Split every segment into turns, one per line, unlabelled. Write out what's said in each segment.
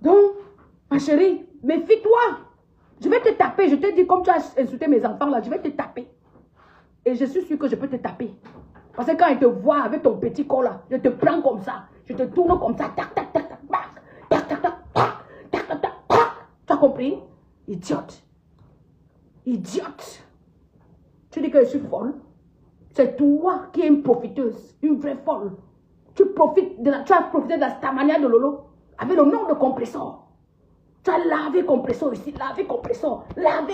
Donc, ma chérie, méfie-toi. Je vais te taper. Je te dis, comme tu as insulté mes enfants là, je vais te taper. Et je suis sûre que je peux te taper. Parce que quand ils te voient avec ton petit corps là, je te prends comme ça. Je te tourne comme ça. Tac, tac, tac, tac, tac, tac, tac, tac, tac, tac, tac, tac. Tu as compris? Idiote. Idiote. Tu dis que je suis folle. C'est toi qui es une profiteuse. Une vraie folle. Tu as profité de la stamania de Lolo. Avec le nom de compresseur. Tu as lavé compresseur ici. Lavé compresseur. Lavé.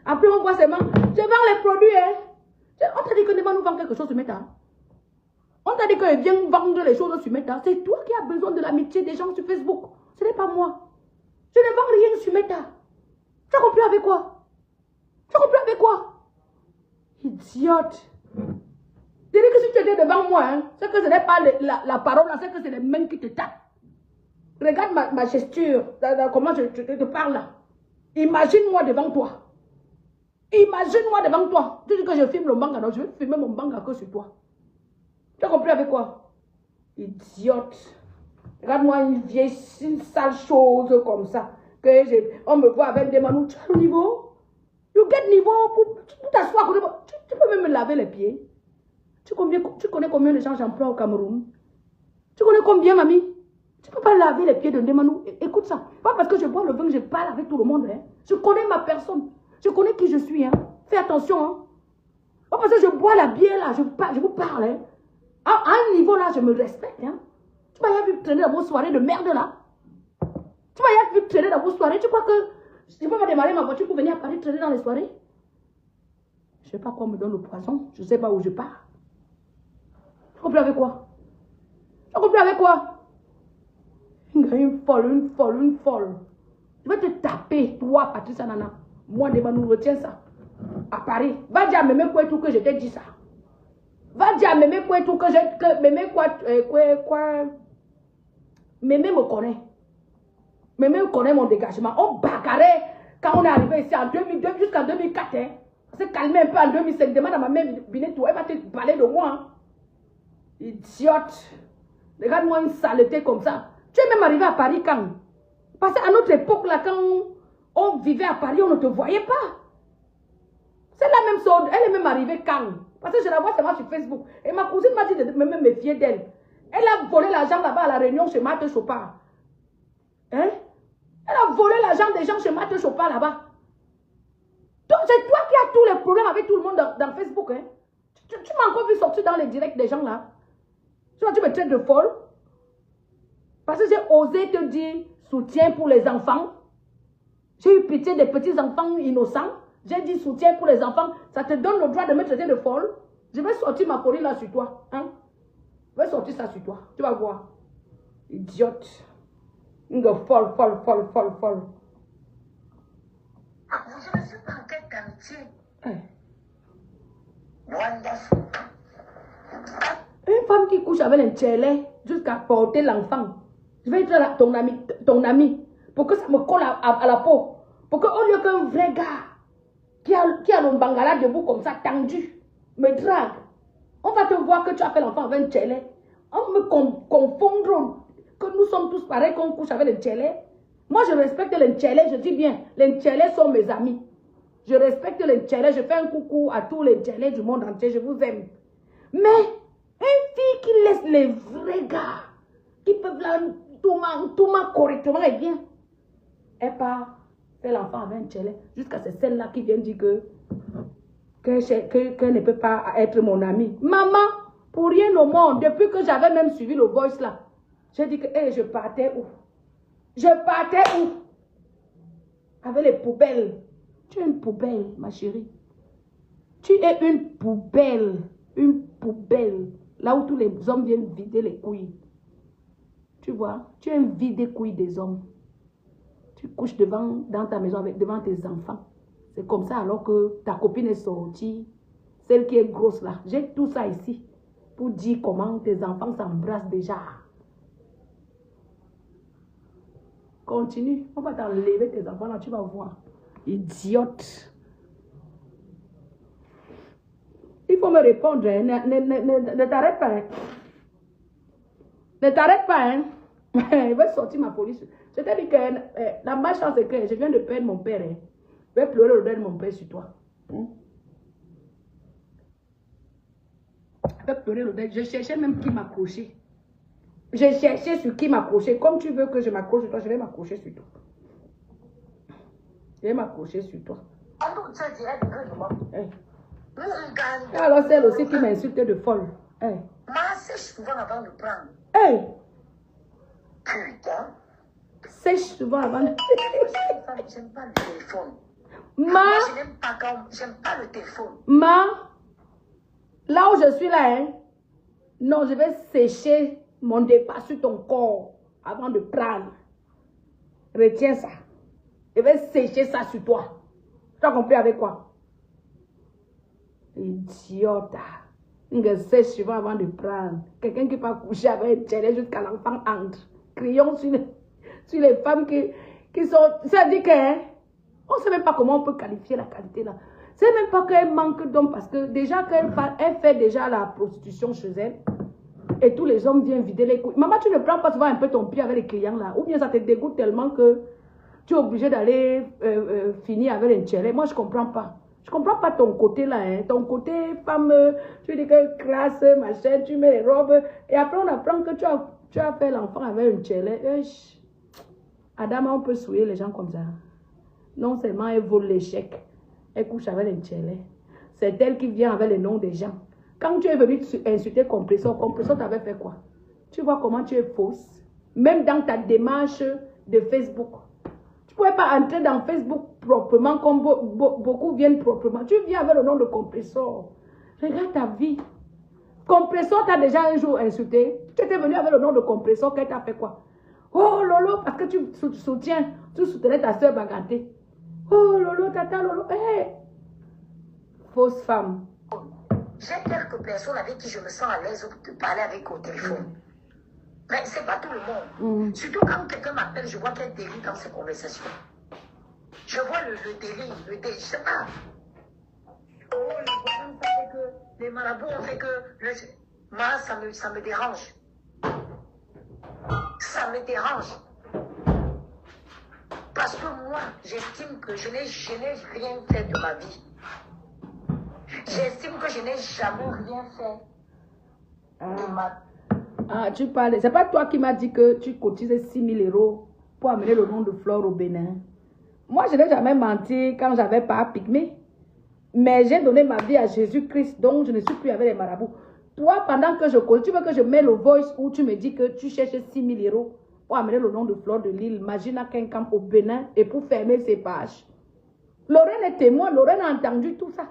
Après on voit seulement. Je vends les produits. Hein. On t'a dit que Nema nous vend quelque chose sur Meta. On t'a dit qu'il vient vendre les choses sur Meta. C'est toi qui as besoin de l'amitié des gens sur Facebook. Ce n'est pas moi. Je ne vends rien sur Meta. Tu as compris avec quoi? Tu as compris avec quoi? Idiote. Je dis que si tu étais devant moi, hein, c'est que ce n'est pas la parole, c'est que c'est les mains qui te tapent. Regarde ma gesture, comment je te parle là. Imagine-moi devant toi. Imagine-moi devant toi. Tu dis que je filme le manga, donc je vais filmer mon manga que sur toi. Tu as compris avec quoi? Idiote. Regarde-moi une vieille, une sale chose comme ça. On me voit avec des manous. Tu as le niveau? You get niveau pour t'asseoir. Tu peux même me laver les pieds. Tu connais combien de gens j'emploie au Cameroun? Tu connais combien, mamie? Tu ne peux pas laver les pieds de Ndemanou. Écoute ça. Pas parce que je bois le vin que je parle avec tout le monde. Hein. Je connais ma personne. Je connais qui je suis. Hein. Fais attention. Hein. Pas parce que je bois la bière là. Je vous parle. Hein. À un niveau là, je me respecte. Hein. Tu m'as vu traîner dans vos soirées de merde là. Tu m'as vu traîner dans vos soirées. Tu crois que je ne peux pas démarrer ma voiture pour venir à Paris traîner dans les soirées? Je ne sais pas quoi me donne le poison. Je ne sais pas où je pars. Tu comprends avec quoi? Tu comprends avec quoi? Une folle. Je vais te taper, toi, Patricia Nana. Moi, Ndemanou, retiens ça. À Paris. Va dire à Mémé Kouetou que je t'ai dit ça. Va dire à Mémé Kouetou que Mémé quoi. Mémé me connaît. Mémé connaît mon dégagement. On bagarrait quand on est arrivé ici en 2002 jusqu'en 2004. Hein. On s'est calmé un peu en 2005. Demande à ma mère Binetou, elle va te parler de moi. Hein. Idiote. Regarde-moi une saleté comme ça. Tu es même arrivé à Paris quand? Parce qu'à notre époque, là, quand on vivait à Paris, on ne te voyait pas. C'est la même chose. Elle est même arrivée quand? Parce que je la vois seulement sur Facebook. Et ma cousine m'a dit de me méfier d'elle. Elle a volé l'argent là-bas à la réunion chez Marthe Chopard. Hein? Elle a volé l'argent des gens chez Marthe Chopard là-bas. Donc c'est toi qui as tous les problèmes avec tout le monde dans Facebook. Hein? Tu m'as encore vu sortir dans les directs des gens là. Tu me traites de folle. Parce que j'ai osé te dire soutien pour les enfants. J'ai eu pitié des petits enfants innocents. J'ai dit soutien pour les enfants. Ça te donne le droit de me traiter de folle. Je vais sortir ma folie là sur toi. Hein? Je vais sortir ça sur toi. Tu vas voir. Idiote. Une folle.
Je ne suis pas en quête d'amitié.
Wonderful. Une femme qui couche avec un tchélé jusqu'à porter l'enfant. Je vais être ton ami, pour que ça me colle à la peau. Pour qu'au lieu qu'un vrai gars qui a le bangala debout comme ça, tendu, me drague, on va te voir que tu as fait l'enfant avec un tchélé. On me confondre que nous sommes tous pareils qu'on couche avec les tchélé. Moi, je respecte les tchélés, je dis bien, les tchélés sont mes amis. Je respecte les tchélés, je fais un coucou à tous les tchélés du monde entier, je vous aime. Mais, une fille qui laisse les vrais gars, qui peuvent là, tout correctement et bien, elle part faire l'enfant avec un tchélé, jusqu'à celle-là qui vient dire qu'elle ne peut pas être mon amie. Maman, pour rien au monde, depuis que j'avais même suivi le voice là, j'ai dit que je partais où? Je partais où? Avec les poubelles. Tu es une poubelle, ma chérie. Tu es une poubelle. Une poubelle. Là où tous les hommes viennent vider les couilles. Tu vois, tu es un vide-couille des hommes. Tu couches dans ta maison devant tes enfants. C'est comme ça alors que ta copine est sortie. Celle qui est grosse là. J'ai tout ça ici. Pour dire comment tes enfants s'embrassent déjà. Continue. On va t'enlever tes enfants là. Tu vas voir. Idiote. Il faut me répondre. Hein. Ne t'arrête pas. Hein. Ne t'arrête pas. Hein. Il va sortir ma police. Je t'ai dit que la malchance c'est que je viens de perdre mon père. Hein. Je vais pleurer le deuil de mon père sur toi. Je vais pleurer le deuil. Je cherchais même qui m'accrocher. Je cherchais sur qui m'accrocher. Comme tu veux que je m'accroche sur toi, je vais m'accrocher sur toi. Je vais m'accrocher sur toi. Alors c'est elle aussi qui m'insulte de folle. Hey.
Sèche souvent avant de prendre.
Hey.
Putain.
Sèche souvent avant de...
J'aime pas le téléphone. J'aime pas le téléphone.
Là où je suis là, hein, non, je vais sécher mon départ sur ton corps avant de prendre. Retiens ça. Je vais sécher ça sur toi. Tu as compris avec quoi? Idiote. Il sèche souvent avant de prendre. Quelqu'un qui peut coucher avec un télé jusqu'à l'enfant entre. Crions sur les femmes qui sont... Ça dit que... on ne sait même pas comment on peut qualifier la qualité là. C'est même pas qu'elle manque d'hommes parce que déjà elle fait déjà la prostitution chez elle. Et tous les hommes viennent vider les couilles. Maman, tu ne prends pas souvent un peu ton pied avec les clients là. Ou bien ça te dégoûte tellement que tu es obligé d'aller finir avec un tchélé. Moi, je ne comprends pas. Je ne comprends pas ton côté là. Hein. Ton côté femme, tu dis que classe, machin, tu mets les robes. Et après, on apprend que tu as fait l'enfant avec un tchélé. Adama, on peut souiller les gens comme ça. Non seulement elle vole les chèques, elle couche avec les tchélés. C'est elle qui vient avec les noms des gens. Quand tu es venu insulter Compressor t'avait fait quoi? Tu vois comment tu es fausse. Même dans ta démarche de Facebook. Tu ne pouvais pas entrer dans Facebook proprement comme beaucoup viennent proprement. Tu viens avec le nom de Compressor. Regarde ta vie. Compressor t'a déjà un jour insulté. Tu étais venu avec le nom de Compressor, qu'elle t'a fait quoi? Oh Lolo, parce que tu soutenais ta soeur Baganté. Oh Lolo, tata Lolo. Hey. Fausse femme.
J'ai quelques personnes avec qui je me sens à l'aise de parler avec au téléphone. Mais ce n'est pas tout le monde. Surtout quand quelqu'un m'appelle, je vois qu'elle délire dans ses conversations. Je vois le délire, je ne sais pas. Oh, les voisins, ça fait que les marabouts ont fait que... Moi, ça me dérange. Ça me dérange. Parce que moi, j'estime que je n'ai rien fait de ma vie. J'estime que je n'ai jamais rien fait de ma vie.
Ah, tu parles. C'est pas toi qui m'as dit que tu cotisais 6 000 € pour amener le nom de Flore au Bénin. Moi, je n'ai jamais menti quand j'avais pas Pygmée. Mais j'ai donné ma vie à Jésus-Christ, donc je ne suis plus avec les marabouts. Toi, pendant que je cause, tu veux que je mette le voice où tu me dis que tu cherches 6 000 € pour amener le nom de Flore de Lille, imagine à qu'un camp au Bénin et pour fermer ses pages. Lorraine est témoin, Lorraine a entendu tout ça.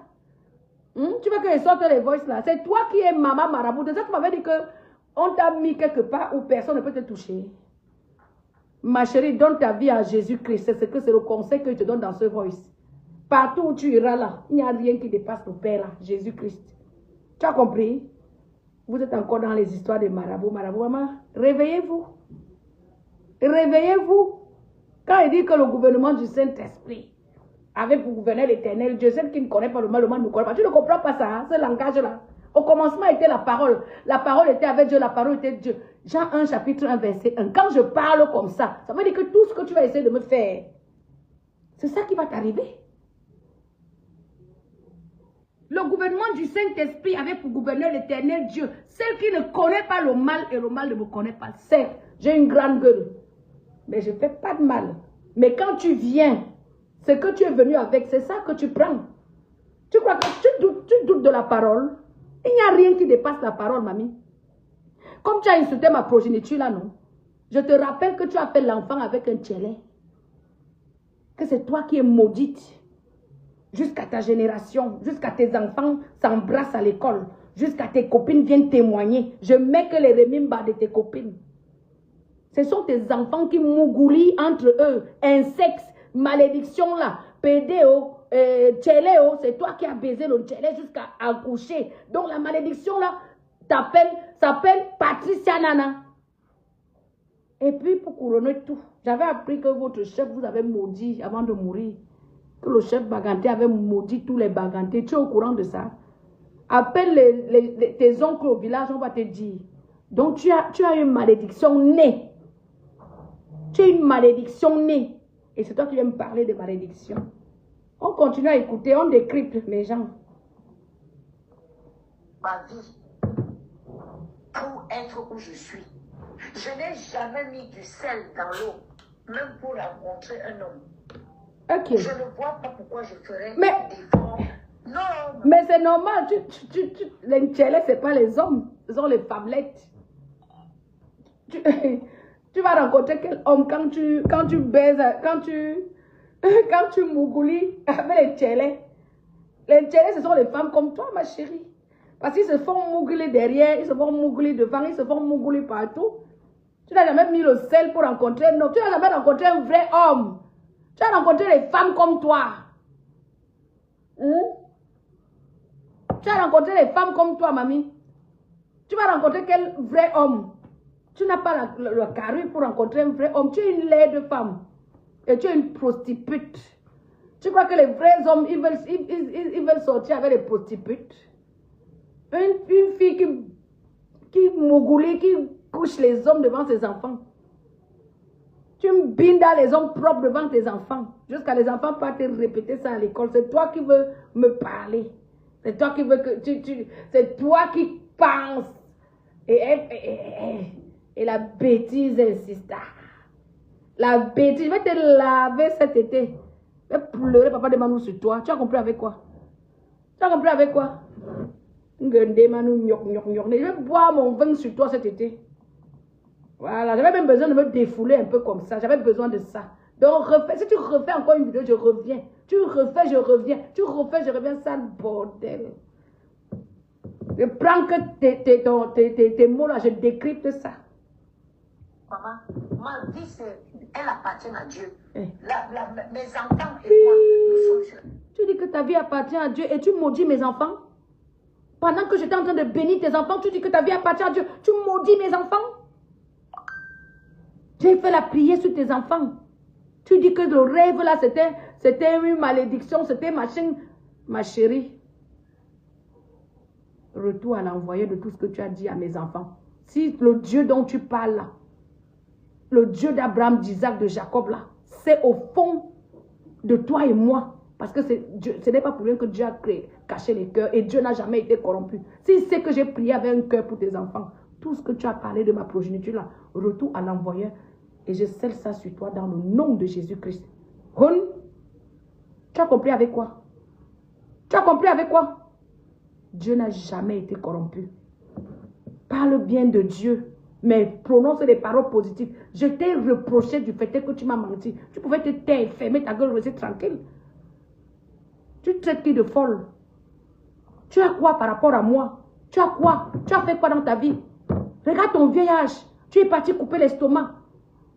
Tu veux que je sorte les voices là? C'est toi qui es maman marabout. C'est ça que tu m'avais dit qu'on t'a mis quelque part où personne ne peut te toucher. Ma chérie, donne ta vie à Jésus-Christ. C'est le conseil que je te donne dans ce voice. Partout où tu iras là, il n'y a rien qui dépasse le Père là, Jésus-Christ. Tu as compris? Vous êtes encore dans les histoires de marabout, maman. Réveillez-vous. Réveillez-vous. Quand il dit que le gouvernement du Saint-Esprit avait pour gouverner l'éternel Dieu, celle qui ne connaît pas le mal ne connaît pas. Tu ne comprends pas ça, hein, ce langage-là. Au commencement était la parole. La parole était avec Dieu, la parole était Dieu. Jean 1, chapitre 1, verset 1. Quand je parle comme ça veut dire que tout ce que tu vas essayer de me faire, c'est ça qui va t'arriver. Le gouvernement du Saint-Esprit avait pour gouverner l'éternel Dieu. Celle qui ne connaît pas le mal et le mal ne me connaît pas. Certes, j'ai une grande gueule, mais je ne fais pas de mal. Mais quand tu viens, ce que tu es venu avec, c'est ça que tu prends. Tu crois que tu doutes de la parole? Il n'y a rien qui dépasse la parole, mamie. Comme tu as insulté ma progéniture là, non? Je te rappelle que tu as fait l'enfant avec un tchélé. Que c'est toi qui es maudite. Jusqu'à ta génération, jusqu'à tes enfants s'embrassent à l'école, jusqu'à tes copines viennent témoigner. Je mets que les remimba de tes copines. Ce sont tes enfants qui mougoulient entre eux. Insectes, malédiction là, pédéo, tchéléo, c'est toi qui as baisé le tchélé jusqu'à accoucher. Donc la malédiction là s'appelle Patricia Nana. Et puis pour couronner tout, j'avais appris que votre chef vous avait maudit avant de mourir. Que le chef Baganté avait maudit tous les Bagantés. Tu es au courant de ça? Appelle tes oncles au village, on va te dire. Donc tu as une malédiction née Tu es une malédiction née. Et c'est toi qui viens me parler de malédiction. On continue à écouter, on décrypte les gens.
Ma vie, pour être où je suis, je n'ai jamais mis du sel dans l'eau, même pour rencontrer un homme.
Ok.
Je ne vois pas pourquoi je ferais
Mais,
d'efforts. Non.
mais c'est normal. Les Ntchélés, ce n'est pas les hommes. Ce sont les femmelettes. Tu vas rencontrer quel homme quand tu baises, quand tu mougoulis avec les Ntchélés. Les Ntchélés, ce sont les femmes comme toi, ma chérie. Parce qu'ils se font mougouler derrière, ils se font mougouler devant, ils se font mougouler partout. Tu n'as jamais mis le sel pour rencontrer un homme. Tu n'as jamais rencontré un vrai homme. Tu as rencontré les femmes comme toi. Tu as rencontré les femmes comme toi, mamie. Tu vas rencontrer quel vrai homme? Tu n'as pas le carré pour rencontrer un vrai homme. Tu es une laide femme. Et tu es une prostituée. Tu crois que les vrais hommes, ils veulent sortir avec les prostituées? Une fille qui mougoule, qui couche les hommes devant ses enfants. Tu me bindes à les hommes propres devant tes enfants. Jusqu'à les enfants pas te répéter ça à l'école. C'est toi qui veux me parler. C'est toi qui veux que c'est toi qui penses. Et la bêtise insista. La bêtise. Je vais te laver cet été. Je vais pleurer, papa de Manou sur toi. Tu as compris avec quoi? Tu as compris avec quoi? Je vais boire mon vin sur toi cet été. Voilà, j'avais même besoin de me défouler un peu comme ça. J'avais besoin de ça. Donc, si tu refais encore une vidéo, je reviens. Tu refais, je reviens. Tu refais, je reviens. Sale bordel. Je prends que tes mots là, je décrypte ça.
Maman, ma vie, elle appartient à Dieu.
Eh.
Mes enfants et moi, nous sommes sur...
Tu dis que ta vie appartient à Dieu et tu maudis mes enfants? Pendant que j'étais en train de bénir tes enfants, tu dis que ta vie appartient à Dieu. Tu maudis mes enfants? J'ai fait la prière sur tes enfants. Tu dis que le rêve là, c'était une malédiction, c'était machin. Ma chérie, retour à l'envoyé de tout ce que tu as dit à mes enfants. Si le Dieu dont tu parles là, le Dieu d'Abraham, d'Isaac, de Jacob là, c'est au fond de toi et moi. Parce que ce n'est pas pour rien que Dieu a caché les cœurs et Dieu n'a jamais été corrompu. Si c'est que j'ai prié avec un cœur pour tes enfants, tout ce que tu as parlé de ma progéniture là, retour à l'envoyeur. Et je scelle ça sur toi dans le nom de Jésus-Christ. Tu as compris avec quoi? Tu as compris avec quoi? Dieu n'a jamais été corrompu. Parle bien de Dieu, mais prononce des paroles positives. Je t'ai reproché du fait que tu m'as menti. Tu pouvais te taire, fermer ta gueule, rester tranquille. Tu traites qui de folle? Tu as quoi par rapport à moi? Tu as quoi? Tu as fait quoi dans ta vie? Regarde ton vieil âge. Tu es parti couper l'estomac.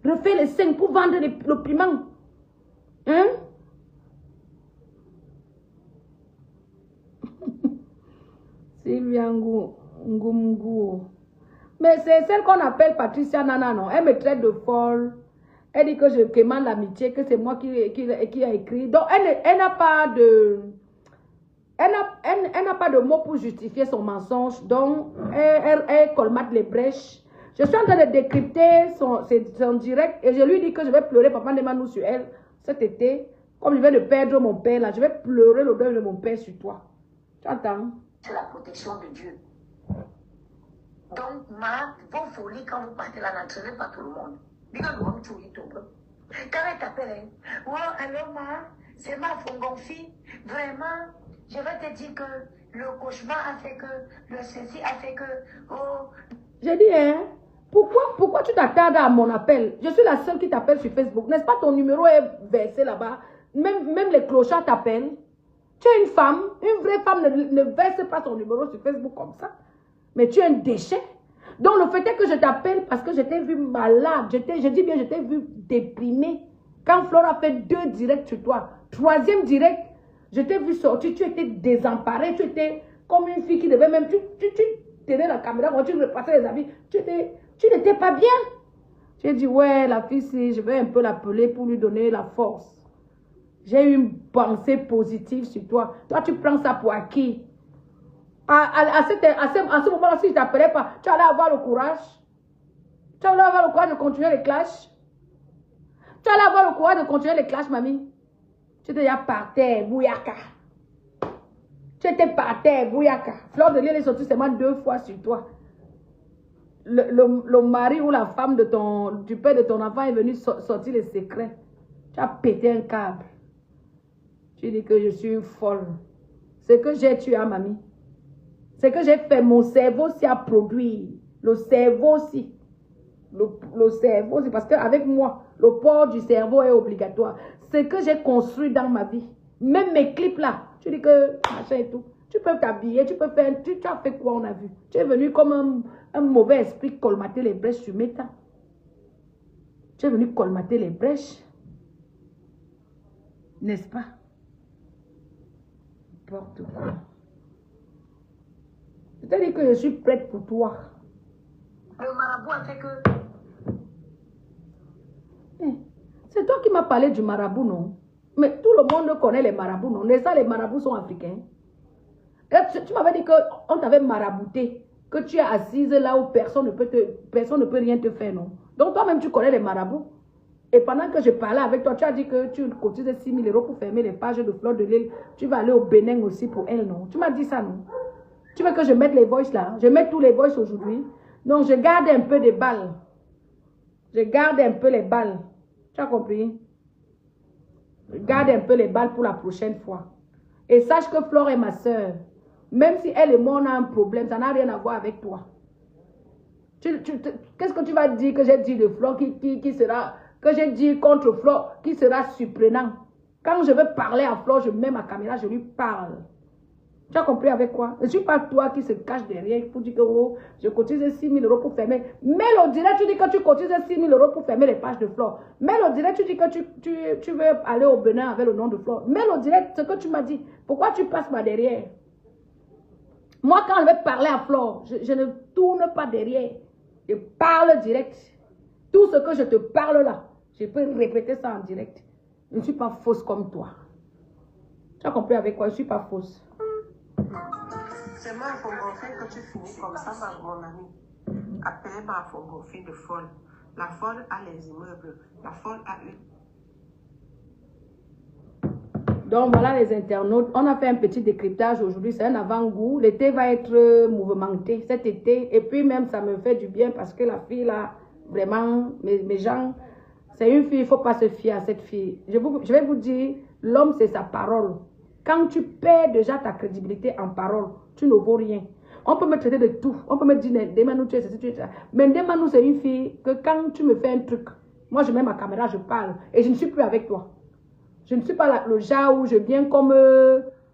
Refais les seins pour vendre le piment. Hein? Sylvia Ngumgu. Mais c'est celle qu'on appelle Patricia Nana, non? Elle me traite de folle. Elle dit que je quémande l'amitié, que c'est moi qui a écrit. Donc, elle n'a pas de... Elle n'a pas de mots pour justifier son mensonge. Donc, elle colmate les brèches. Je suis en train de décrypter son direct et je lui dis que je vais pleurer Papa Nemanou sur elle cet été. Comme je viens de perdre mon père là, je vais pleurer le deuil de mon père sur toi. Tu entends?
C'est la protection de Dieu. Donc, vos folies, quand vous partez là, n'entraînez pas tout le monde. Quand elle t'appelle, oh, alors c'est ma fongonfi. Vraiment, je vais te dire que le cauchemar a fait que, le ceci a fait que, oh.
J'ai dit, hein, pourquoi tu t'attardes à mon appel? Je suis la seule qui t'appelle sur Facebook. N'est-ce pas, ton numéro est versé là-bas? Même les clochards t'appellent. Tu es une femme, une vraie femme ne verse pas son numéro sur Facebook comme ça. Mais tu es un déchet. Donc le fait est que je t'appelle parce que je t'ai vu malade. Je dis bien, je t'ai vu déprimée. Quand Flora a fait 2 directs sur toi, 3e direct, je t'ai vu sortir, tu étais désemparée, tu étais comme une fille qui devait même... Tu tenais la caméra, quand tu repassais les avis, tu n'étais pas bien. J'ai dit, ouais, la fille, si je vais un peu l'appeler pour lui donner la force. J'ai eu une pensée positive sur toi. Toi, tu prends ça pour acquis. À ce moment-là, si je ne t'appelais pas, tu allais avoir le courage. Tu allais avoir le courage de continuer les clashs. Tu allais avoir le courage de continuer les clashs, mamie. Tu étais déjà par terre, bouyaka. Tu étais par terre, bouyaka. Fleur de Lys est sortie seulement 2 fois sur toi. Le mari ou la femme du père de ton enfant est venu sortir les secrets. Tu as pété un câble. Tu dis que je suis folle. C'est que j'ai tué à mamie. C'est que j'ai fait, mon cerveau aussi a produit. Le cerveau aussi. Le cerveau, c'est parce qu'avec moi, le port du cerveau est obligatoire. C'est que j'ai construit dans ma vie. Même mes clips là, tu dis que machin et tout. Tu peux t'habiller, tu peux faire, tu as fait quoi on a vu. Tu es venu comme un mauvais esprit colmater les brèches sur Meta. Tu es venu colmater les brèches. N'est-ce pas? N'importe quoi. C'est-à-dire que je suis prête pour toi.
Le marabout a fait que...
C'est toi qui m'as parlé du marabout, non? Mais tout le monde connaît les marabouts, non? Les marabouts sont africains. Tu m'avais dit qu'on t'avait marabouté, que tu es assise là où personne ne peut rien te faire, non? Donc toi-même, tu connais les marabouts. Et pendant que je parlais avec toi, tu as dit que tu cotises 6 000 € pour fermer les pages de Fleur de Lys. Tu vas aller au Bénin aussi pour elle, non? Tu m'as dit ça, non? Tu veux que je mette les voices là? Je mets tous les voices aujourd'hui. Donc, je garde un peu des balles. Je garde un peu les balles. Tu as compris? Je garde un peu les balles pour la prochaine fois. Et sache que Flore est ma soeur. Même si elle et moi, on a un problème, ça n'a rien à voir avec toi. Qu'est-ce que tu vas dire que j'ai dit de Flore qui sera... Que j'ai dit contre Flore qui sera surprenant? Quand je veux parler à Flore, je mets ma caméra, je lui parle. Tu as compris avec quoi? Je ne suis pas toi qui se cache derrière pour dire que oh, je cotise 6 000 € pour fermer. Mais le direct, tu dis que tu cotises 6 000 € pour fermer les pages de Flore. Mais le direct, tu dis que tu veux aller au Bénin avec le nom de Flore. Mais le direct, ce que tu m'as dit, pourquoi tu passes par derrière? Moi, quand je vais parler à Flore, je ne tourne pas derrière. Je parle direct. Tout ce que je te parle là, je peux répéter ça en direct. Je ne suis pas fausse comme toi. Tu as compris avec quoi? Je ne suis pas fausse.
C'est moi, Fongofin, que tu finis comme ça, mon ami. Appelle-moi Fongofin de folle. La folle a les immeubles. La folle a une...
Donc voilà les internautes. On a fait un petit décryptage aujourd'hui. C'est un avant-goût. L'été va être mouvementé cet été. Et puis même, ça me fait du bien parce que la fille là, vraiment, mes gens, c'est une fille, il ne faut pas se fier à cette fille. Je vais vous dire, l'homme c'est sa parole. Quand tu perds déjà ta crédibilité en parole, tu ne vaux rien. On peut me traiter de tout. On peut me dire, Ndemanou, tu es ceci, tu es ça. Mais Ndemanou, c'est une fille que quand tu me fais un truc, moi je mets ma caméra, je parle. Et je ne suis plus avec toi. Je ne suis pas le genre où je viens comme,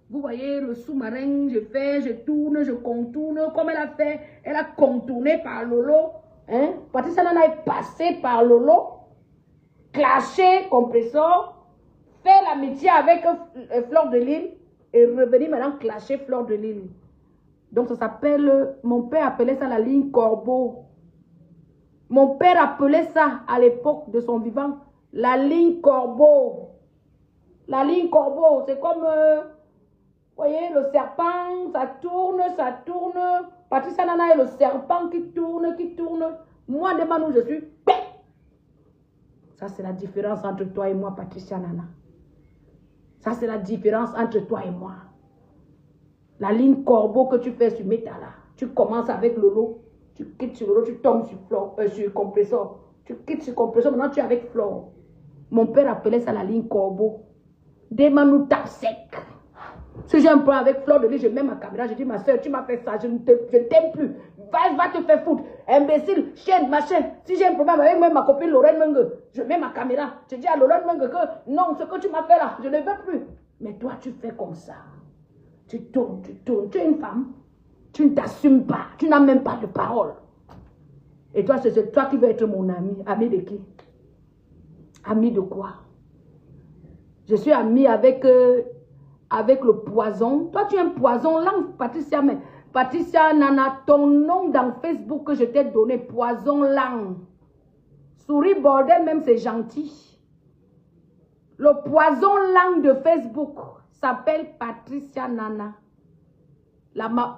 vous voyez, le sous-marin, je tourne, je contourne. Comme elle a fait, elle a contourné par Lolo. Hein? Patricia Nana est passée par Lolo. Clashé, compresseur. Faire l'amitié avec Fleur de Lys et revenir maintenant clasher Fleur de Lys. Donc ça s'appelle, mon père appelait ça la ligne Corbeau. Mon père appelait ça à l'époque de son vivant la ligne Corbeau. La ligne Corbeau, c'est comme, vous voyez, le serpent, ça tourne, ça tourne. Patricia Nana est le serpent qui tourne, qui tourne. Moi, Ndemanou, je suis... Ça, c'est la différence entre toi et moi, Patricia Nana. Ça, c'est la différence entre toi et moi. La ligne Corbeau que tu fais sur Meta, là. Tu commences avec Lolo. Tu quittes sur Lolo, tu tombes sur compresseur. Tu quittes sur compresseur, maintenant tu es avec Flore. Mon père appelait ça la ligne Corbeau. Ndemanou tape sec. Si j'ai un problème avec Fleur de Lys, je mets ma caméra, je dis ma soeur, tu m'as fait ça, je ne t'aime plus. Va te faire foutre. Imbécile, chienne, machin. Si j'ai un problème avec même ma copine Lorraine Menge, je mets ma caméra. Je dis à Lorraine Menge que non, ce que tu m'as fait là, je ne veux plus. Mais toi, tu fais comme ça. Tu tournes, tu tournes. Tu es une femme. Tu ne t'assumes pas. Tu n'as même pas de parole. Et toi, c'est toi qui veux être mon ami. Ami de qui? Ami de quoi? Je suis ami avec le poison. Toi, tu es un poison. Là, Patricia, mais Patricia Nana, ton nom dans Facebook que je t'ai donné, poison langue. Souris bordel, même c'est gentil. Le poison langue de Facebook s'appelle Patricia Nana.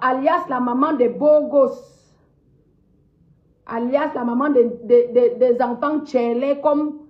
Alias la maman des beaux gosses. Alias la maman des enfants tchélés comme